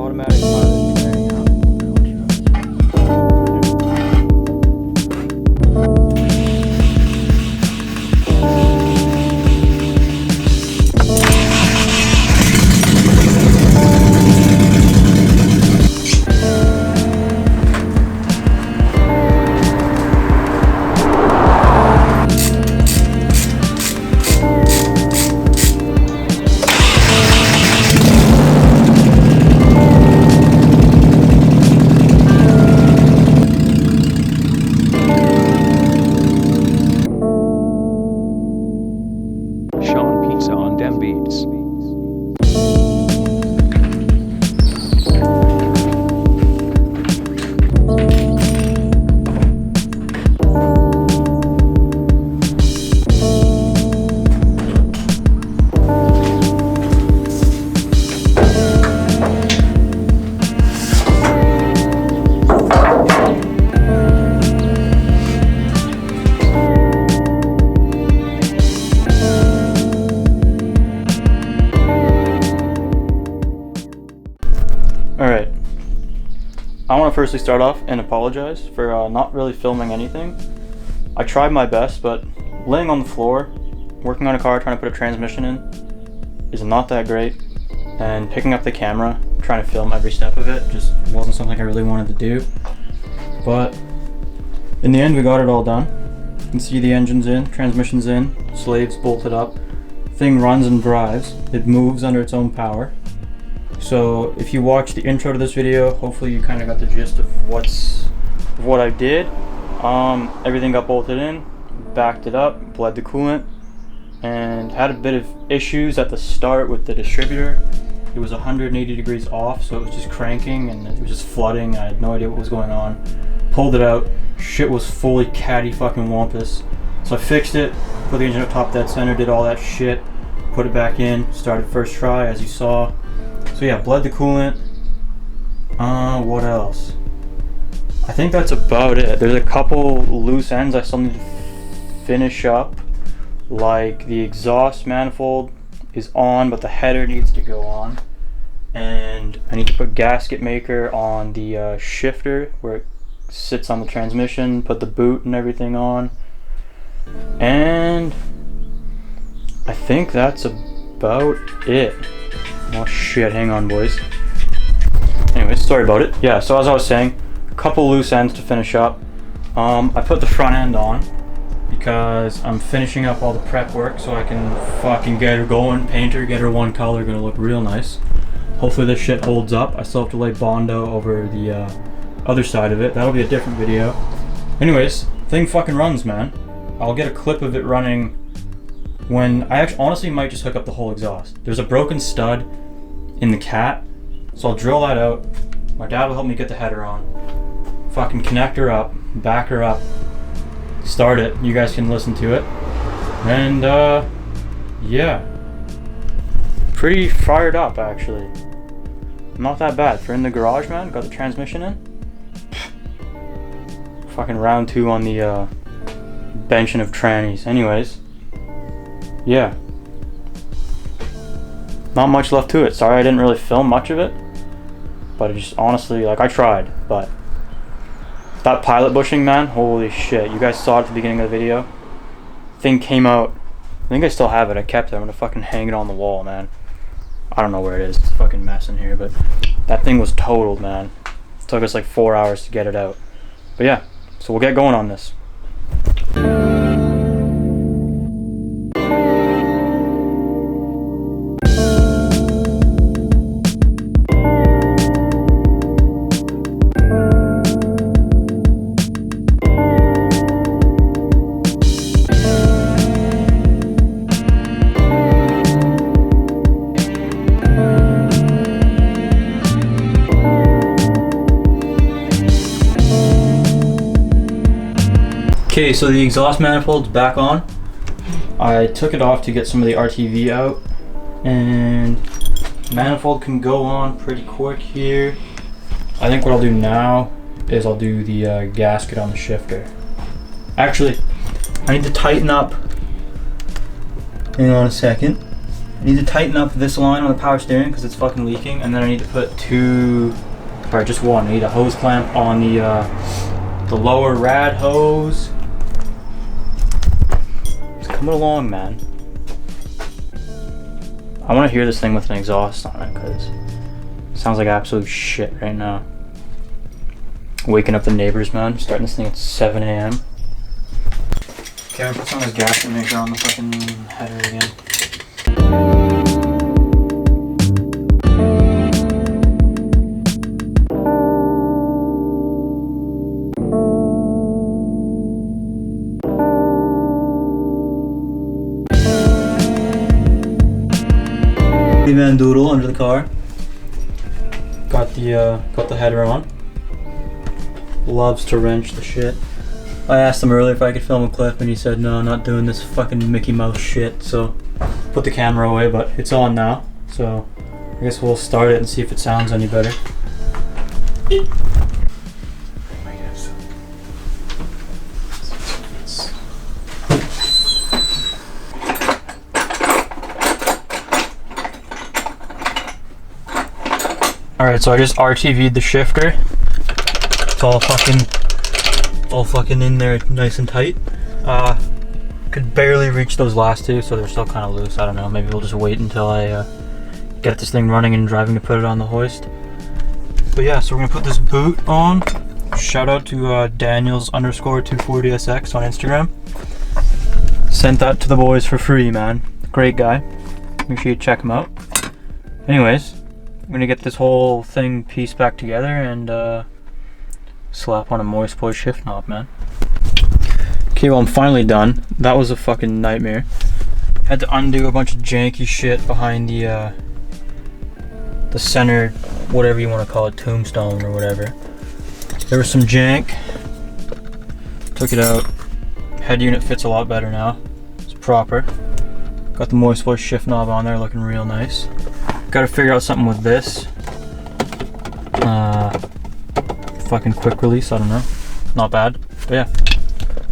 automatic pilot turning out. On dem beats. Alright, I want to firstly start off and apologize for not really filming anything. I tried my best, but laying on the floor, working on a car, trying to put a transmission in, is not that great. And picking up the camera, trying to film every step of it, just wasn't something I really wanted to do. But in the end, we got it all done. You can see the engine's in, transmission's in, slaves bolted up. Thing runs and drives. It moves under its own power. So if you watch the intro to this video, hopefully you kind of got the gist of what I did. Everything got bolted in, backed it up, bled the coolant, and had a bit of issues at the start with the distributor. It was 180 degrees off, so it was just cranking and it was just flooding. I had no idea what was going on. Pulled it out, shit was fully catty fucking wampus. So I fixed it, put the engine up top dead center, did all that shit, put it back in, started first try as you saw. So yeah, bled the coolant. What else? I think that's about it. There's a couple loose ends I still need to finish up. Like the exhaust manifold is on, but the header needs to go on. And I need to put gasket maker on the shifter where it sits on the transmission, put the boot and everything on. And I think that's about it. Oh shit, hang on boys. Anyways, sorry about it. Yeah, so as I was saying, a couple loose ends to finish up. I put the front end on because I'm finishing up all the prep work so I can fucking get her going. Paint her, get her one color, gonna look real nice. Hopefully this shit holds up. I still have to lay Bondo over the other side of it. That'll be a different video. Anyways, thing fucking runs, man. I'll get a clip of it running when I actually honestly might just hook up the whole exhaust. There's a broken stud in the cat, so I'll drill that out. My dad will help me get the header on. Fucking connect her up, back her up, start it. You guys can listen to it. And yeah. Pretty fired up actually. Not that bad. For in the garage, man, got the transmission in. Fucking round 2 on the benching of trannies. Anyways. Yeah, not much left to it. Sorry I didn't really film much of it, but it just honestly, like, I tried. But that pilot bushing, man, holy shit, you guys saw it at the beginning of the video. Thing came out. I think I still have it. I kept it. I'm gonna fucking hang it on the wall, man. I don't know where it is. It's a fucking mess in here, but that thing was totaled, man. It took us like 4 hours to get it out. But yeah, so we'll get going on this. Okay, so the exhaust manifold's back on. I took it off to get some of the RTV out, and manifold can go on pretty quick here. I think what I'll do now is I'll do the gasket on the shifter. Actually, I need to tighten up. Hang on a second. need to tighten up this line on the power steering because it's fucking leaking, and then I need to put just one. I need a hose clamp on the lower rad hose. It's coming along, man. I want to hear this thing with an exhaust on it because it sounds like absolute shit right now. Waking up the neighbors, man. Starting this thing at 7 a.m. Okay, I'm gonna put some of this gasket maker on the fucking header again. Man doodle under the car. Got the header on. Loves to wrench the shit. I asked him earlier if I could film a clip and he said no, not doing this fucking Mickey Mouse shit, so put the camera away, but it's on now, so I guess we'll start it and see if it sounds any better. Alright, so I just RTV'd the shifter. It's all fucking in there nice and tight. Could barely reach those last two, so they're still kind of loose. I don't know, maybe we'll just wait until I get this thing running and driving to put it on the hoist. But yeah, so we're gonna put this boot on. Shout out to Daniels_240SX on Instagram. Sent that to the boys for free, man. Great guy. Make sure you check him out. Anyways, I'm gonna get this whole thing pieced back together and slap on a moist boy shift knob, man. Okay, well I'm finally done. That was a fucking nightmare. Had to undo a bunch of janky shit behind the center, whatever you want to call it, tombstone or whatever. There was some jank. Took it out. Head unit fits a lot better now. It's proper. Got the moist boy shift knob on there, looking real nice. Gotta figure out something with this. Fucking quick release, I don't know. Not bad. But yeah,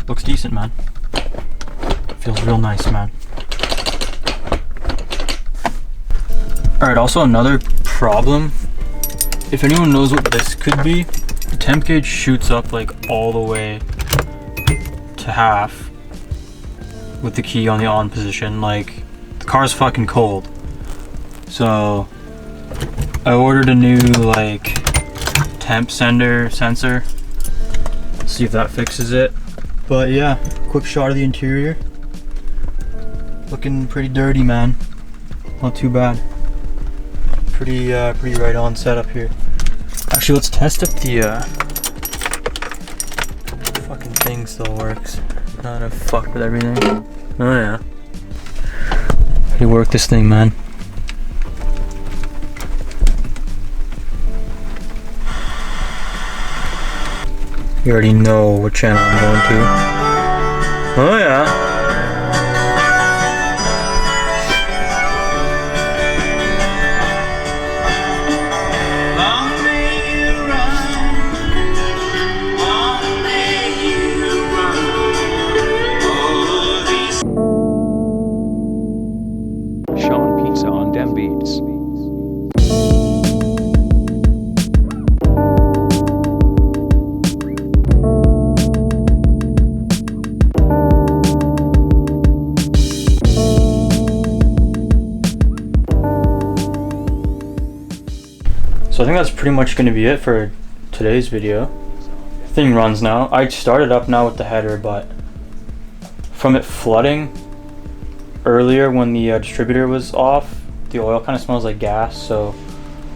looks decent, man. Feels real nice, man. Alright, also another problem. If anyone knows what this could be, the temp gauge shoots up like all the way to half with the key on the on position. Like, the car's fucking cold. So I ordered a new like temp sensor. See if that fixes it. But yeah, quick shot of the interior. Looking pretty dirty, man. Not too bad. Pretty right on setup here. Actually, let's test if the fucking thing still works. Not to fuck with everything. Oh yeah. Ready to work this thing, man. You already know what channel I'm going to. Oh yeah. Long may you run. Long may you run. Oh, Sean Pizza on Dem Beats. So I think that's pretty much going to be it for today's video. Thing runs now. I started up now with the header, but from it flooding earlier when the distributor was off, the oil kind of smells like gas, so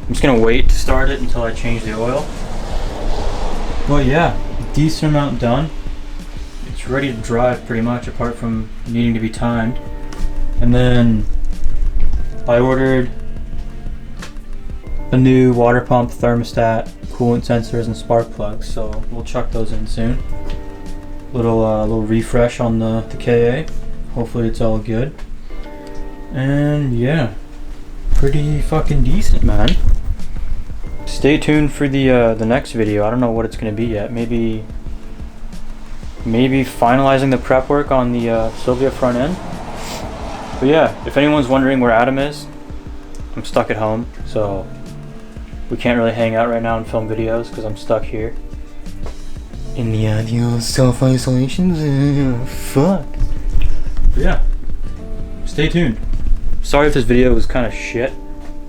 I'm just going to wait to start it until I change the oil. But yeah, decent amount done. It's ready to drive pretty much, apart from needing to be timed. And then I ordered a new water pump, thermostat, coolant sensors, and spark plugs, so we'll chuck those in soon. Little refresh on the KA. Hopefully it's all good. And yeah, pretty fucking decent, man. Stay tuned for the next video. I don't know what it's gonna be yet. Maybe finalizing the prep work on the Sylvia front end. But yeah, if anyone's wondering where Adam is, I'm stuck at home, so we can't really hang out right now and film videos because I'm stuck here in the ideal self-isolation. Fuck. But yeah, stay tuned. Sorry if this video was kind of shit.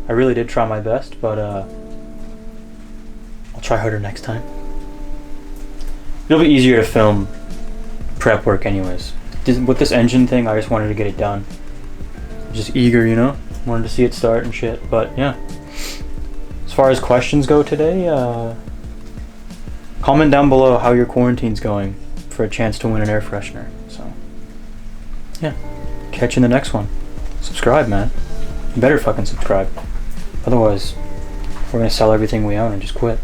I really did try my best, but I'll try harder next time. It'll be easier to film prep work anyways. With this engine thing, I just wanted to get it done. Just eager, you know? Wanted to see it start and shit, but yeah. As far as questions go today, comment down below how your quarantine's going for a chance to win an air freshener. So, yeah. Catch you in the next one. Subscribe, man. You better fucking subscribe. Otherwise, we're gonna sell everything we own and just quit.